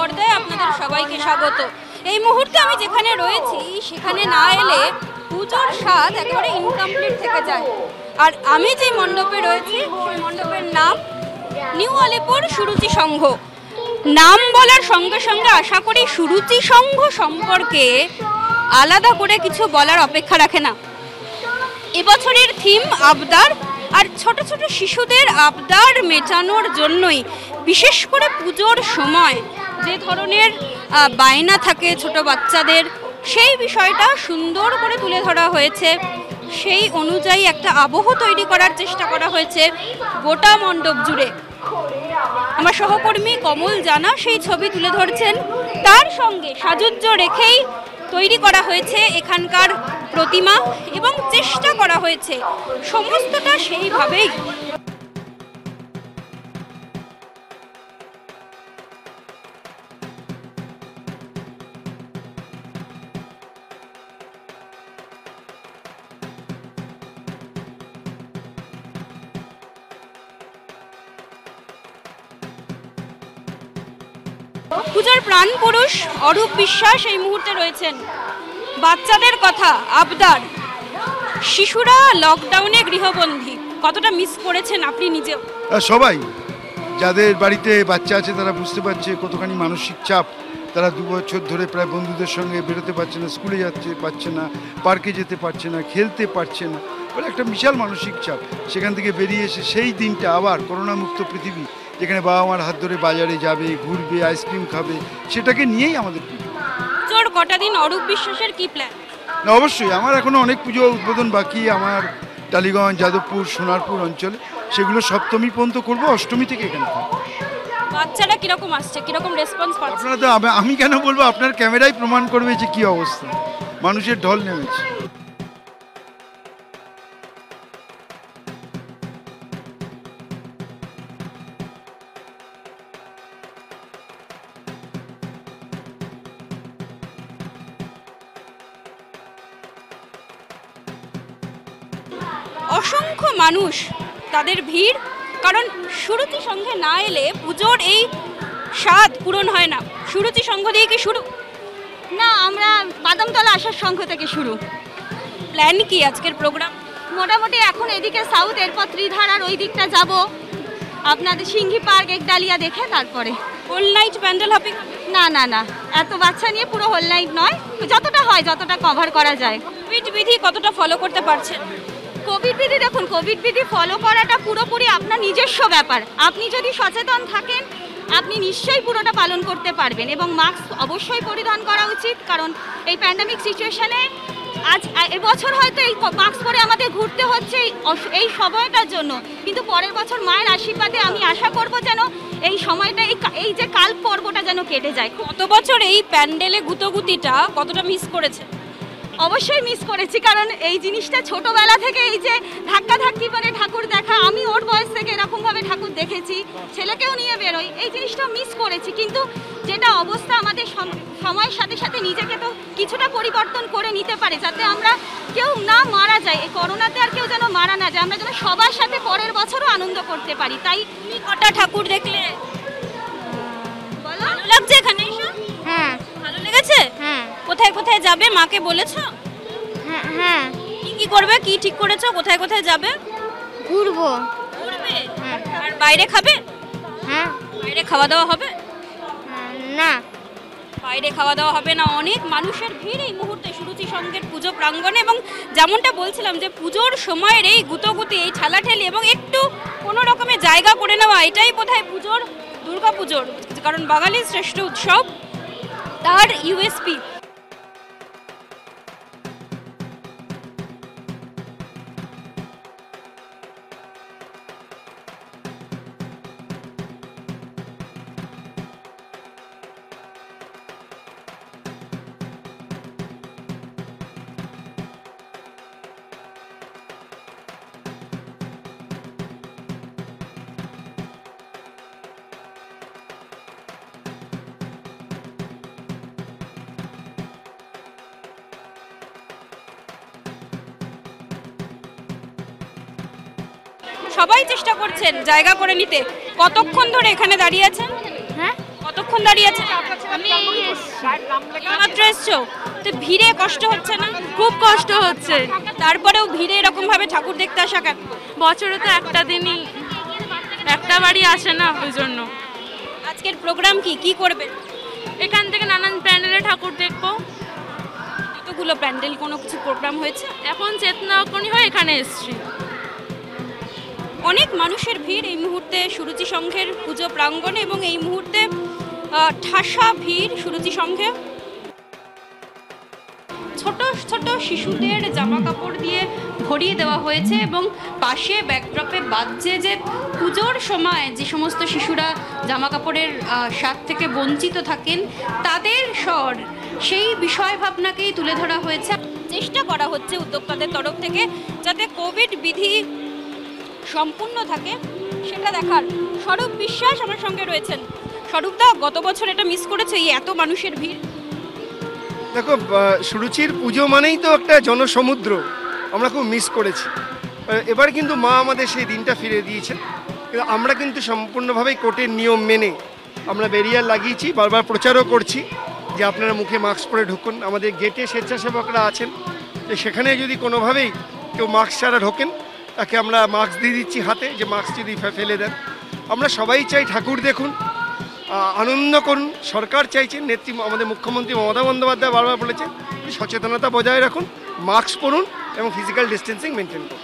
পর্দায় আপনাদের সবাইকে স্বাগত। এই মুহূর্তে আমি যেখানে রয়েছি সেখানে না এলে পুজোর স্বাদ একেবারে ইনকমপ্লিট থেকে যায়। আর আমি যে মণ্ডপে রয়েছি সেই মণ্ডপের নাম নিউ আলিপুর সুরুচি সংঘ। নাম বলার সঙ্গে সঙ্গে আশা করি সুরুচি সংঘ সম্পর্কে আলাদা করে কিছু বলার অপেক্ষা রাখে না। এবছরের থিম আবদার, আর ছোট ছোট শিশুদের আবদার মেটানোর জন্যই বিশেষ করে পুজোর সময় যে ধরনের বায়না থাকে ছোট বাচ্চাদের, সেই বিষয়টা সুন্দর করে তুলে ধরা হয়েছে। সেই অনুযায়ী একটা আবহ তৈরি করার চেষ্টা করা হয়েছে গোটা মণ্ডপ জুড়ে। আমার সহকর্মী কমল জানা সেই ছবি তুলে ধরছেন, তার সঙ্গে সাজুজ্য রেখেই তৈরি করা হয়েছে এখানকার প্রতিমা এবং চেষ্টা করা হয়েছে সমস্তটা সেইভাবেই। পূজার প্রাণ পুরুষ অরূপ বিশ্বাস এই মুহূর্তে রয়েছেন। বাচ্চাদের কথা আবদার, শিশুরা লকডাউনে গৃহবন্দী, কতটা মিস করেছেন আপনি নিজেও? সবাই যাদের বাড়িতে বাচ্চা আছে তারা বুঝতে পারছে কতখানি মানসিক চাপ। তারা 2 বছর ধরে প্রায় বন্ধুদের সঙ্গে বেরোতে পারছে না, স্কুলে পারছে না, পার্কে যেতে পারছে না, খেলতে পারছে না, বলে একটা বিশাল মানসিক চাপ। সেখান থেকে বেরিয়ে এসে সেই দিনটা আবার করোনামুক্ত পৃথিবী, যেখানে বাবা মার হাত ধরে বাজারে যাবে, ঘুরবে, আইসক্রিম খাবে, সেটাকে নিয়েই আমাদের পুজোর কটা দিন অরূপ বিশ্বাসের কি প্ল্যান? না, অবশ্যই আমার এখনো অনেক পুজো উদ্বোধন বাকি আমার টালিগঞ্জ, যাদবপুর, সোনারপুর অঞ্চলে। সেগুলো সপ্তমী পর্যন্ত করবো, অষ্টমী থেকে এখানে থাকবো। বাচ্চারা কিরকম আসছে, কিরকম রেসপন্স পাচ্ছে? আপনারা তো, আমি কেন বলবো, আপনার ক্যামেরাই প্রমাণ করবে যে কি অবস্থা, মানুষের ঢল নেমেছে। অসংখ্য মানুষ, তাদের ভিড়, কারণ সুরুচি সংঘে না এলে পুজোর এই স্বাদ পূরণ হয় না। সুরুচি সংঘ দিয়ে কি শুরু? না, আমরা বাদামতলা আসার সংঘ থেকে শুরু। প্ল্যান কি আজকের প্রোগ্রাম? মোটামুটি এখন এদিকে সাউথ, এরপর ত্রিধারার ওই দিকটা যাব, আপনাদের সিংহি পার্ক, একডালিয়া দেখে তারপরে হোল নাইট প্যান্ডেল হপিং? না না না, এত বাচ্চা নিয়ে পুরো হোল নাইট নয়, যতটা হয় যতটা কভার করা যায়। কোভিড বিধি কতটা ফলো করতে পারছেন? কোভিড বিধি, দেখুন কোভিড বিধি ফলো করাটা পুরোপুরি আপনার নিজস্ব ব্যাপার। আপনি যদি সচেতন থাকেন আপনি নিশ্চয়ই পুরোটা পালন করতে পারবেন, এবং মাস্ক অবশ্যই পরিধান করা উচিত, কারণ এই প্যান্ডেমিক সিচুয়েশনে এবছর হয়তো এই মাস্ক পরে আমাদের ঘুরতে হচ্ছে এই সময়টার জন্য, কিন্তু পরের বছর মায়ের আশীর্বাদে আমি আশা করব যেন এই সময়টা, এই যে কাল পর্বটা যেন কেটে যায়। গত বছর এই প্যান্ডেলে গুতোগুতিটা কতটা মিস করেছে? অবশ্যই মিস করেছি, কারণ এই জিনিসটা ছোটবেলা থেকে, এই যে ধাক্কাধাক্কি করে ঠাকুর দেখা, আমি ওর বয়স থেকে এরকমভাবে ঠাকুর দেখেছি, ছেলেকেও নিয়ে বেরোই, এই জিনিসটা মিস করেছি। কিন্তু যেটা অবস্থা, আমাদের সময়ের সাথে সাথে নিজেকে তো কিছুটা পরিবর্তন করে নিতে পারে, যাতে আমরা কেউ না মারা যায়, এই করোনাতে আর কেউ যেন মারা না যায়, আমরা যেন সবার সাথে পরের বছরও আনন্দ করতে পারি। তাই তুমি কটা ঠাকুর দেখলে? বলো, ভালো লাগছে এখানে এসে? হ্যাঁ ভালো লেগেছে? হ্যাঁ কোথায় কোথায় যাবে মাকে বলেছো? হ্যাঁ হ্যাঁ, কি কি করবে, কি ঠিক করেছো, কোথায় কোথায় যাবে? ঘুরবো। ঘুরবে? হ্যাঁ আর বাইরে খাবে? হ্যাঁ, বাইরে খাওয়া দাওয়া হবে? না বাইরে খাওয়া দাওয়া হবে না। অনেক মানুষের ভিড় এই মুহূর্তে সুরুচি সংঘের পুজো প্রাঙ্গণে, এবং যেমনটা বলছিলাম যে পুজোর সময়ের এই গুতোগুতি, এই ঠেলাঠেলি এবং একটু কোনো রকমের জায়গা করে নেওয়া, এটাই বোধহয় পুজোর, দুর্গা পুজোর, কারণ বাঙালির শ্রেষ্ঠ উৎসব, তার ইউএসপি। সবাই চেষ্টা করছেন জায়গা করে নিতে। কতক্ষণ ধরে এখানে দাঁড়িয়ে আছেন? হ্যাঁ, কতক্ষণ কতক্ষণ দাঁড়িয়ে আছে? আমি মাত্র এসছো, তো ভিড়ে কষ্ট হচ্ছে না? খুব কষ্ট হচ্ছে। তারপরেও ভিড়ে এরকম ভাবে ঠাকুর দেখতে আসা কেন? বছরে তো একটা দিনই, একটা বাড়ি আসে না, ওই জন্য। আজকের প্রোগ্রাম কি কি করবে? এখান থেকে নানান প্যান্ডেলে ঠাকুর দেখবো। কতগুলো প্যান্ডেল, কোনো কিছু প্রোগ্রাম হয়েছে? এখন চেতনা অগ্নি হয়, এখানে এসছি। অনেক মানুষের ভিড় এই মুহূর্তে সুরুচি সংঘের পুজো প্রাঙ্গণে, এবং এই মুহূর্তে ঠাসা ভিড় সুরুচি সংঘে। ছোট ছোট শিশুদের জামা কাপড় দিয়ে ভরিয়ে দেওয়া হয়েছে, এবং পাশে ব্যাকড্রপে বাজছে যে পুজোর সময় যে সমস্ত শিশুরা জামা কাপড়ের স্বাদ থেকে বঞ্চিত থাকেন তাদের স্বর, সেই বিষয় ভাবনাকেই তুলে ধরা হয়েছে। চেষ্টা করা হচ্ছে উদ্যোক্তাদের তরফ থেকে যাতে কোভিড বিধি সম্পূর্ণ থাকে সেটা দেখার। স্বরূপ বিশ্বাস আমার সঙ্গে রয়েছেন। স্বরূপদা, গত বছর এটা মিস করেছে, এই এত মানুষের ভিড়? দেখো, সুরুচির পুজো মানেই তো একটা জনসমুদ্র, আমরা খুব মিস করেছি। এবার কিন্তু মা আমাদের সেই দিনটা ফিরে দিয়েছেন। কিন্তু আমরা কিন্তু সম্পূর্ণভাবেই কোর্টের নিয়ম মেনে আমরা ব্যারিয়ার লাগিয়েছি, বারবার প্রচারও করছি যে আপনারা মুখে মাস্ক পরে ঢুকুন। আমাদের গেটে স্বেচ্ছাসেবকরা আছেন, যে সেখানে যদি কোনোভাবেই কেউ মাস্ক ছাড়া ঢোকেন তাকে আমরা মাস্ক দিয়ে দিচ্ছি হাতে, যে মাস্ক যদি ফেলে দেন। আমরা সবাই চাই ঠাকুর দেখুন, আনন্দ করুন। সরকার চাইছেন, আমাদের মুখ্যমন্ত্রী মমতা বন্দ্যোপাধ্যায় বারবার বলেছেন সচেতনতা বজায় রাখুন, মাস্ক পরুন এবং ফিজিক্যাল ডিস্টেন্সিং মেনটেন করুন।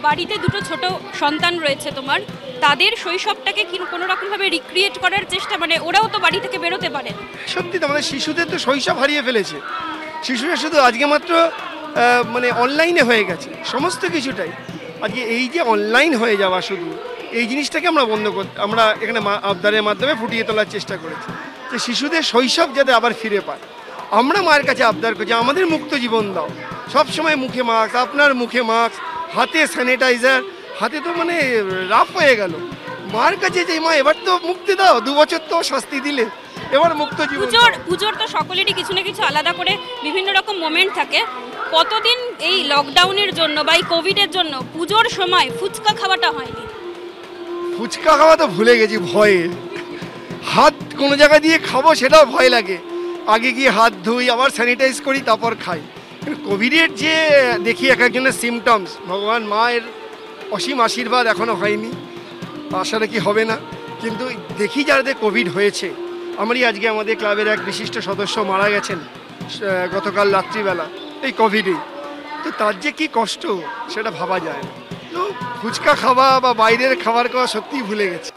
বাড়িতে দুটো ছোট সন্তান রয়েছে তোমার, তাদের শৈশবটাকে কি কোনো রকমভাবে রিক্রিয়েট করার চেষ্টা, মানে ওরাও তো বাড়ি থেকে বেরোতে পারে? সত্যি তো আমাদের শিশুদের তো শৈশব হারিয়ে ফেলেছে। শিশুরা শুধু আজকে মাত্র মানে অনলাইনে হয়ে গেছে সমস্ত কিছুটাই। আজকে এই যে অনলাইন হয়ে যাওয়া, শুধু এই জিনিসটাকে আমরা বন্ধ করতে, আমরা এখানে আবদারের মাধ্যমে ফুটিয়ে তোলার চেষ্টা করেছি যে শিশুদের শৈশব যাতে আবার ফিরে পায়। আমরা মায়ের কাছে আবদার করছি, আমাদের মুক্ত জীবন দাও, সবসময় মুখে মাস্ক, আপনার মুখে মাস্ক, হাতে স্যানিটাইজার, হাতে তো মানে রাফ হয়ে গেল। মার কাছে যে মা এবার তো মুক্তি দাও, 2 বছর তো শাস্তি দিলে, এবার মুক্ত জীবন। পুজোর তো সকলেরই কিছু না কিছু আলাদা করে বিভিন্ন রকম মোমেন্ট থাকে। কতদিন এই লকডাউনের জন্য বা এই কোভিডের জন্য পুজোর সময় ফুচকা খাওয়াটা হয়নি? ফুচকা খাওয়া তো ভুলে গেছি ভয়ে। হাত কোনো জায়গা দিয়ে খাবো সেটাও ভয় লাগে। আগে গিয়ে হাত ধুই, আবার স্যানিটাইজ করি, তারপর খাই। কিন্তু কোভিডের যে দেখি এক একজনের সিমটমস, ভগবান মায়ের অসীম আশীর্বাদ এখনও হয়নি, আশা রাখি হবে না। কিন্তু দেখি যাদের কোভিড হয়েছে, আমারই আজকে আমাদের ক্লাবের এক বিশিষ্ট সদস্য মারা গেছেন গতকাল রাত্রিবেলা এই কোভিডে। তো তার যে কি কষ্ট সেটা ভাবা যায় না। তো ফুচকা খাওয়া বা বাইরের খাবার খাওয়া সত্যিই ভুলে গেছে।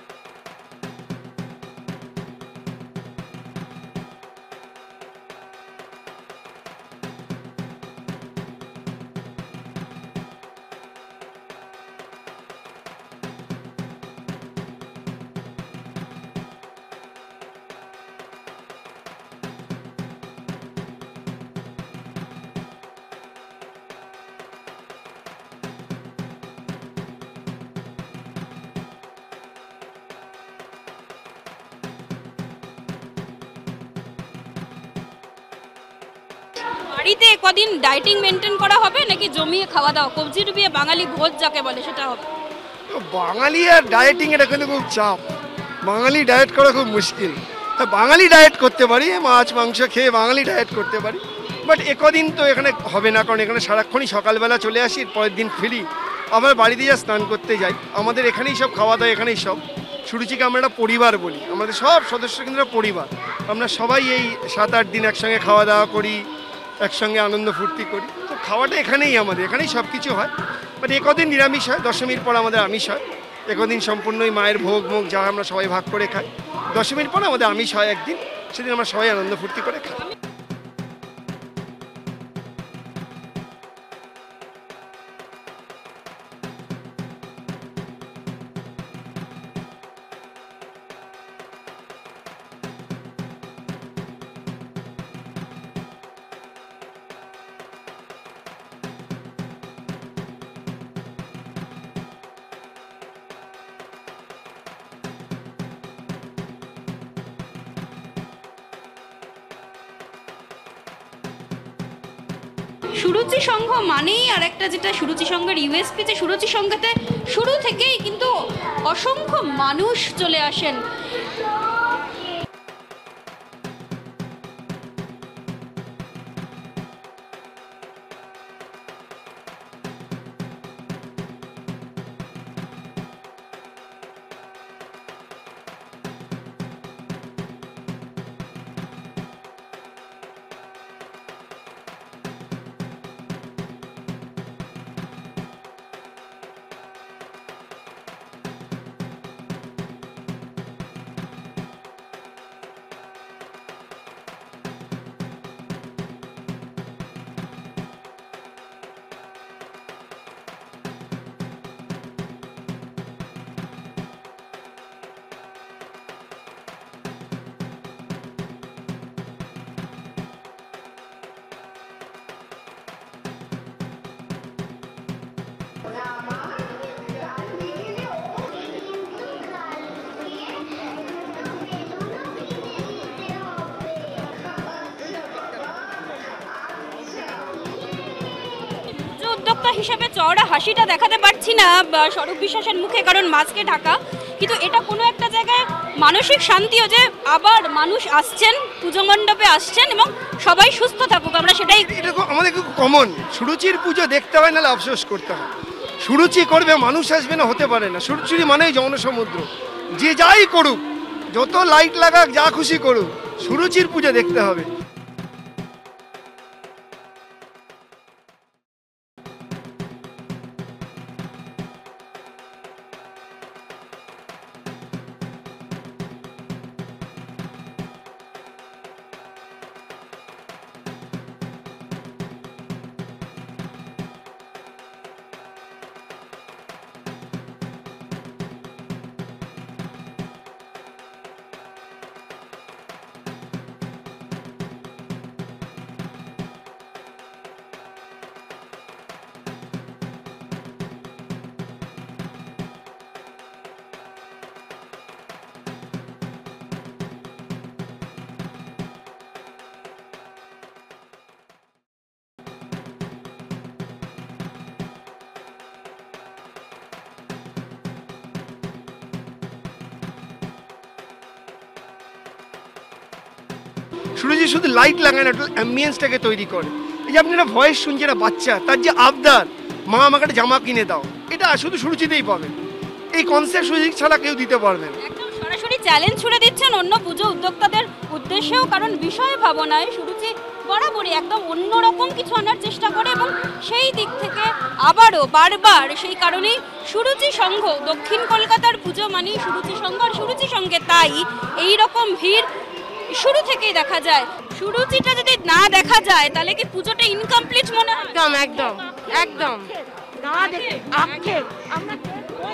বাড়িতে কদিন ডায়েটিং মেনটেন করা হবে নাকি জমিয়ে খাওয়া দাওয়া, কবজি ডুবিয়ে বাঙালি ভোজ যাকে বলে সেটা হবে? বাঙালি আর ডায়েটিং এটা কিন্তু খুব চাপ। বাঙালি ডায়েট করা খুব মুশকিল। হ্যাঁ, বাঙালি ডায়েট করতে পারি, মাছ মাংস খেয়ে বাঙালি ডায়েট করতে পারি, বাট একদিন তো এখানে হবে না, কারণ এখানে সারাক্ষণই সকালবেলা চলে আসি, পরের দিন ফিরি, আবার বাড়িতে যা স্নান করতে যাই। আমাদের এখানেই সব খাওয়া দাওয়া, এখানেই সব। সুরুচিকে আমরা একটা পরিবার বলি, আমাদের সব সদস্য কিন্তু পরিবার। আমরা সবাই এই 7-8 দিন একসঙ্গে খাওয়া দাওয়া করি, একসঙ্গে আনন্দ ফুর্তি করি। তো খাওয়াটা এখানেই, আমাদের এখানেই সব কিছু হয়। বাট একদিন নিরামিষ হয়, দশমীর পর আমাদের আমিষ হয়। একদিন সম্পূর্ণই মায়ের ভোগ মুখ যা আমরা সবাই ভাগ করে খাই। দশমীর পর আমাদের আমিষ হয় একদিন, সেদিন আমরা সবাই আনন্দ ফুর্তি করে খাই। সুরুচি সংঘ মানেই আর একটা যেটা সুরুচি সংঘের ইউএসপি, যে সুরুচি সংঘেতে শুরু থেকেই কিন্তু অসংখ্য মানুষ চলে আসেন। দেবতা হিসেবে চওড়া হাসিটা দেখাতে পারছি না স্বরূপ বিশ্বাসের মুখে, কারণ মাস্কে ঢাকা, কিন্তু এটা কোনো একটা জায়গায় মানসিক শান্তিও যে আবার মানুষ আসছেন, পুজো মণ্ডপে আসছেন এবং সবাই সুস্থ থাকুক, আমরা সেটাই। এটা আমাদের খুব কমন, সুরুচির পুজো দেখতে হয়, নাহলে আফসোস করতে হয়। সুরুচি করবে, মানুষ আসবে না, হতে পারে না। সুরুচি মানেই জনসমুদ্র, যে যাই করুক, যত লাইট লাগাক, যা খুশি করুক, সুরুচির পুজো দেখতে হবে। সুরুচি শুধু লাইট লাগায় না, টোটাল অ্যাম্বিয়েন্সটাকে তৈরি করে। এই যে আপনি একটা ভয়েস শুনছেন, একটা বাচ্চা, তার যে আবদার, মা আমাকে একটা জামা কিনে দাও, এটা শুধু সুরুচিতেই পাবেন। এই কনসেপ্ট সুরুচি ছাড়া কেউ দিতে পারবে না। একদম সরাসরি চ্যালেঞ্জ ছুড়ে দিচ্ছেন অন্য পুজো উদ্যোক্তাদের উদ্দেশ্যেও, কারণ বিষয় ভাবনায় সুরুচি বরাবরই একদম অন্যরকম কিছু আনার চেষ্টা করে এবং সেই দিক থেকে আবারও বারবার সেই কারণেই সুরুচি সংঘ, দক্ষিণ কলকাতার পুজো মানেই সুরুচি সংঘ, আর সুরুচি সঙ্গে তাই এই রকম ভিড় শুরু থেকেই দেখা যায়। সুরুচিটা যদি না দেখা যায় তাহলে কি পুজোটা ইনকমপ্লিট মনে হয়? একদম একদম একদম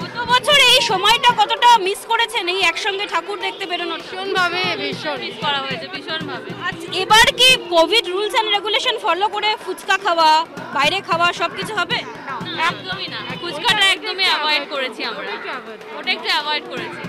গত বছর এই সময়টা কতটা মিস করেছেন এই একসঙ্গে ঠাকুর দেখতে বেরোনোর? ভীষণভাবে ভীষণ মিস করা হয়েছে ভীষণভাবে। এবার কি Covid rules and regulation follow করে ফুচকা খাওয়া, বাইরে খাওয়া সবকিছু হবে? একদমই না, ফুচকাটা একদমই অ্যাভয়েড করেছি আমরা, ওটা একটু অ্যাভয়েড করেছি।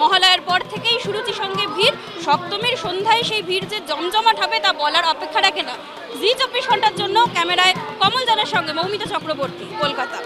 মহালয়ার পর থেকেই সুরুচি সঙ্গে ভিড়, সপ্তমীর সন্ধ্যায় সেই ভিড় যে জমজমাট হবে তা বলার অপেক্ষা রাখে না। জি 24 ঘন্টার জন্য ক্যামেরায় কমল জানার সঙ্গে মৌমিতা চক্রবর্তী, কলকাতা।